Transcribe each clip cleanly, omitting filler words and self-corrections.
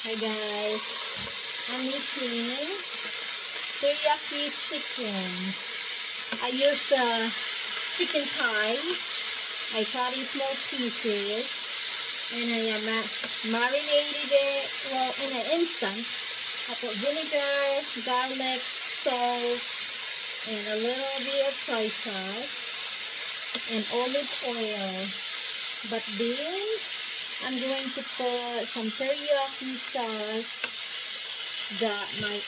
Hi guys, I'm making teriyaki chicken. I use chicken thigh. I cut in small pieces and I marinated it, well, in an instant. I put vinegar, garlic, salt, and a little bit of soy sauce and olive oil. But then I'm going to put some teriyaki sauce that my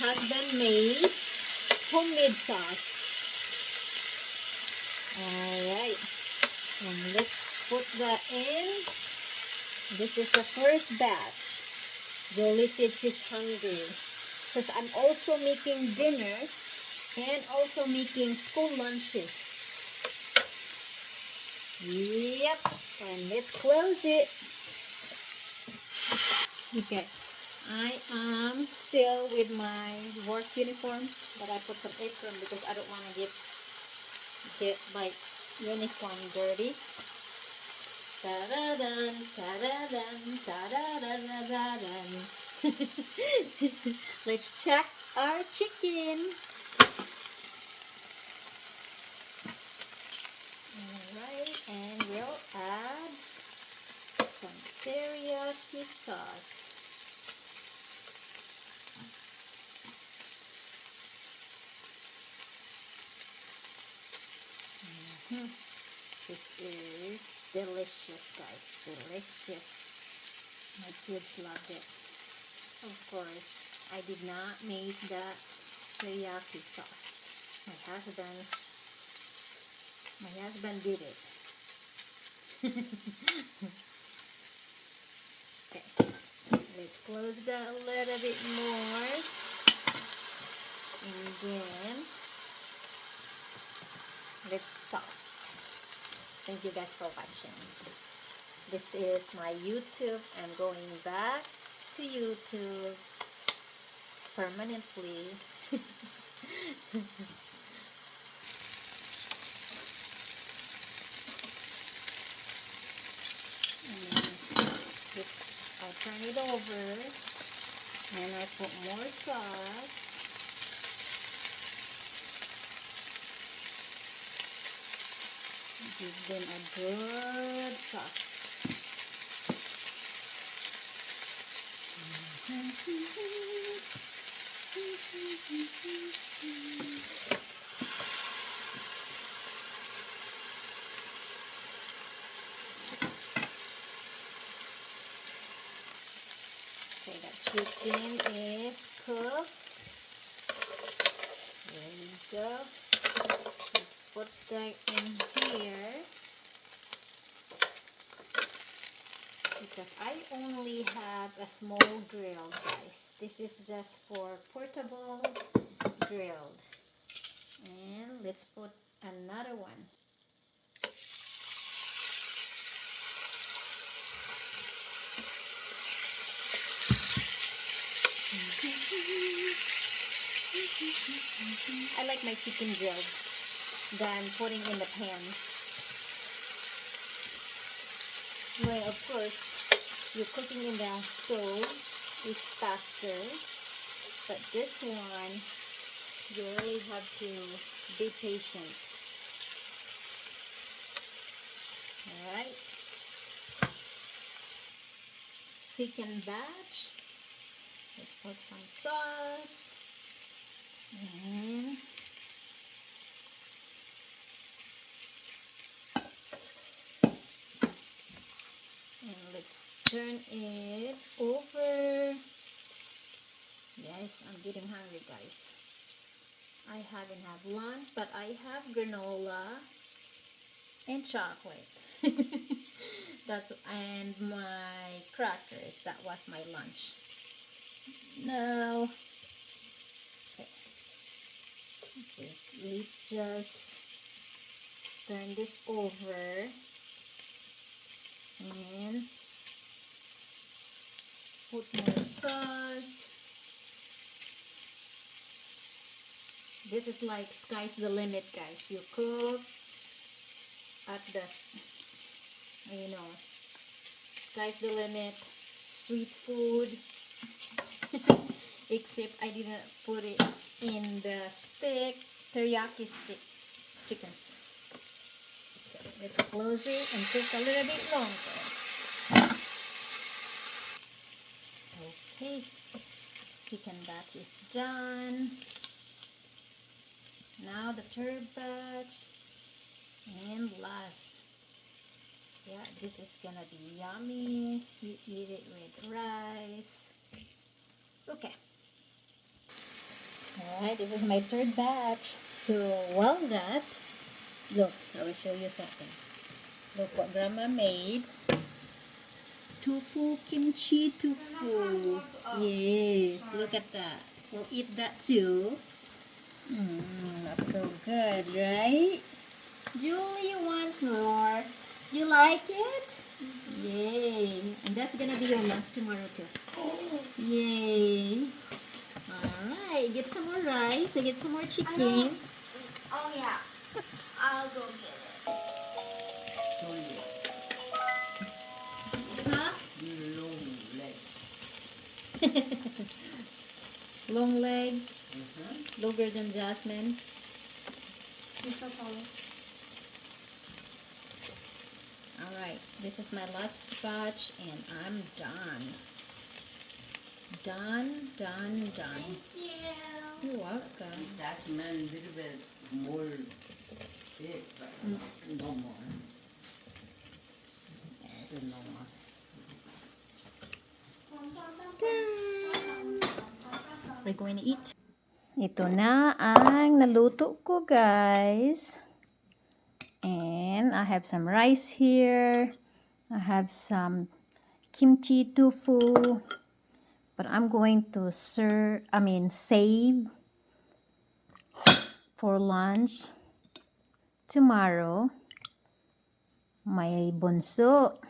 husband made, homemade sauce. Alright, and let's put that in. This is the first batch. Jolie says she's hungry. Says I'm also making dinner and also making school lunches. Yep, and let's close it. Okay, I am still with my work uniform, but I put some apron because I don't want to get my uniform dirty. Ta-da-dun, ta-da-dun, ta-da-da-da-da-dun. Let's check our chicken. Alright, and we'll add some teriyaki sauce. This is delicious, guys. Delicious. My kids loved it. Of course, I did not make that teriyaki sauce. My husband did it. Okay, let's close that a little bit more, and then let's stop. Thank you guys for watching. This is my YouTube. I'm going back to YouTube permanently. I turn it over and I put more sauce. Give them a good sauce. Okay, that chicken is cooked. There we go. Let's put that in here. Because I only have a small grill, guys. This is just for portable grill. And let's put another one. I like my chicken grilled than putting in the pan. Well, of course, you're cooking in the stove is faster, but this one, you really have to be patient. Alright. Second batch. Let's put some sauce. And let's turn it over. Yes, I'm getting hungry, guys. I haven't had lunch, but I have granola and chocolate. And my crackers. That was my lunch. No. Okay. We just turn this over and put more sauce. This is like sky's the limit, guys. You cook at the, sky's the limit. street food. Except I didn't put it in the stick, teriyaki stick chicken. Okay, let's close it and cook a little bit longer. Okay, second batch is done. Now the third batch and last. Yeah, this is gonna be yummy. You eat it with rice. Okay. Alright, this is my third batch. So while that, look, I will show you something. Look what grandma made. Tofu, kimchi tofu. Yes, look at that. We'll eat that too. That's so good, right? Julie wants more. You like it? Yay. And that's gonna be your lunch tomorrow too. Yay. Alright, get some more rice. I get some more chicken. Oh yeah, I'll go get it. Huh? Long leg. Long leg. Longer than Jasmine. She's so sorry. Alright, this is my last batch and I'm done. Done. Thank you. You're welcome. That's man a little bit more thick, but no more. Yes. Still no more. Done. We're going to eat. Ito na ang naluto ko, guys. And I have some rice here. I have some kimchi tofu. But I'm going to save for lunch tomorrow. My bunso,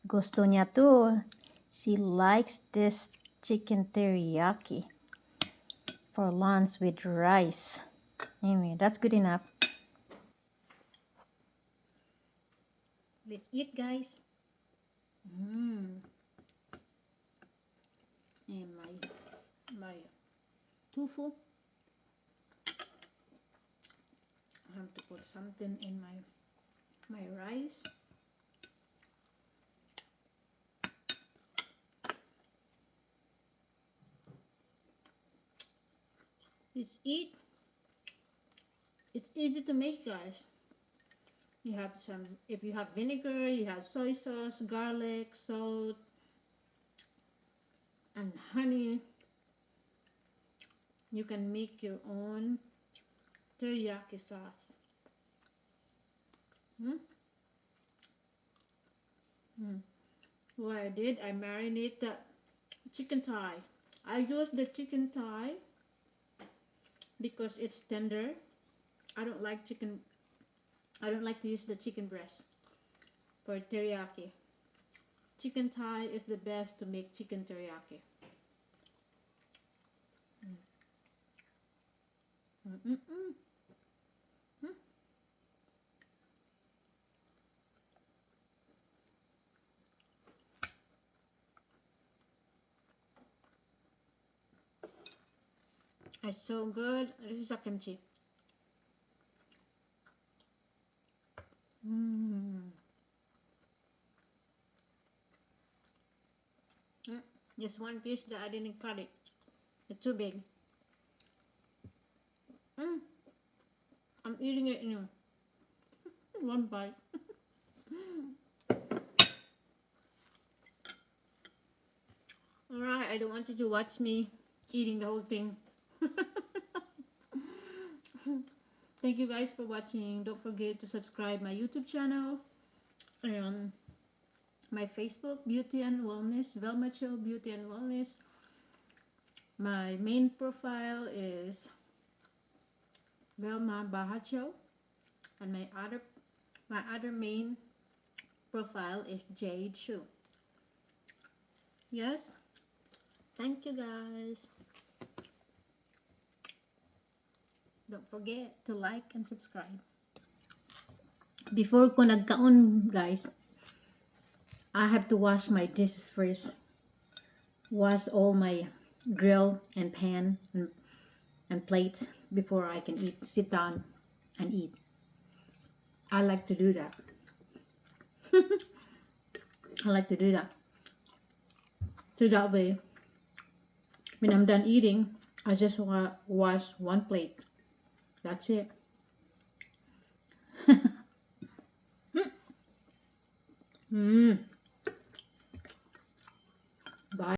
gusto niya to. She likes this chicken teriyaki for lunch with rice. Anyway, that's good enough. Let's eat, guys. And my tofu. I have to put something in my rice. It's easy to make, guys. You have if you have vinegar, you have soy sauce, garlic, salt, and honey. You can make your own teriyaki sauce. What I did, I marinate the chicken thigh. I use the chicken thigh because it's tender. I don't like to use the chicken breast for teriyaki. Chicken thigh is the best to make chicken teriyaki. It's so good. This is a kimchi. Just one piece that I didn't cut it. It's too big. I'm eating it in one bite. Alright, I don't want you to watch me eating the whole thing. Thank you guys for watching. Don't forget to subscribe my YouTube channel and my Facebook, Beauty and Wellness, Velma Cho Beauty and Wellness. My main profile is Velma Bahacho, and my other main profile is Jade Shu. Yes, thank you guys. Don't forget to like and subscribe. Before ko nagkaon, guys, I have to wash my dishes first. wash all my grill and pan and plates before I can eat, sit down and eat. I like to do that. I like to do that. So that way, when I'm done eating, I just wash one plate. That's it. Mmm.